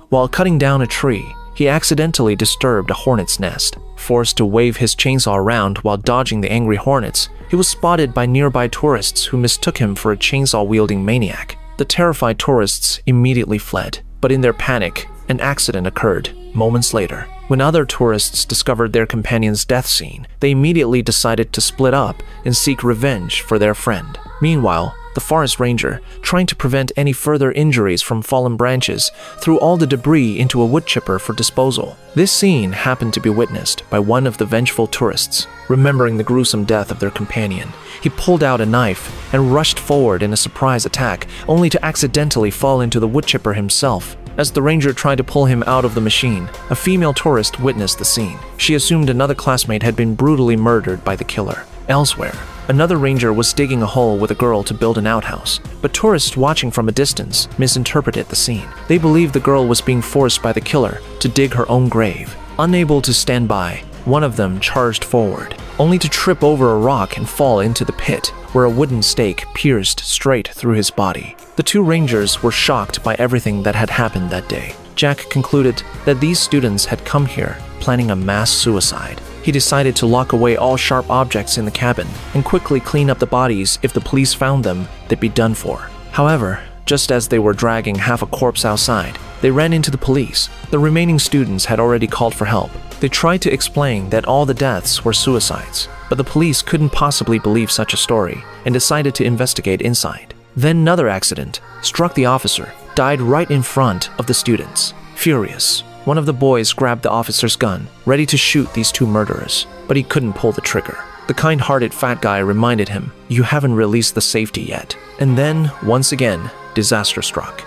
While cutting down a tree, he accidentally disturbed a hornet's nest. Forced to wave his chainsaw around while dodging the angry hornets, he was spotted by nearby tourists who mistook him for a chainsaw-wielding maniac. The terrified tourists immediately fled, but in their panic, an accident occurred moments later. When other tourists discovered their companion's death scene, they immediately decided to split up and seek revenge for their friend. Meanwhile, the forest ranger, trying to prevent any further injuries from fallen branches, threw all the debris into a wood chipper for disposal. This scene happened to be witnessed by one of the vengeful tourists. Remembering the gruesome death of their companion, he pulled out a knife and rushed forward in a surprise attack, only to accidentally fall into the wood chipper himself. As the ranger tried to pull him out of the machine, a female tourist witnessed the scene. She assumed another classmate had been brutally murdered by the killer. Elsewhere, another ranger was digging a hole with a girl to build an outhouse, but tourists watching from a distance misinterpreted the scene. They believed the girl was being forced by the killer to dig her own grave. Unable to stand by, one of them charged forward, only to trip over a rock and fall into the pit, where a wooden stake pierced straight through his body. The two rangers were shocked by everything that had happened that day. Jack concluded that these students had come here planning a mass suicide. He decided to lock away all sharp objects in the cabin and quickly clean up the bodies. If the police found them, they'd be done for. However, just as they were dragging half a corpse outside, they ran into the police. The remaining students had already called for help. They tried to explain that all the deaths were suicides, but the police couldn't possibly believe such a story and decided to investigate inside. Then another accident struck the officer, died right in front of the students. Furious, one of the boys grabbed the officer's gun, ready to shoot these two murderers, but he couldn't pull the trigger. The kind-hearted fat guy reminded him, "You haven't released the safety yet." And then, once again, disaster struck.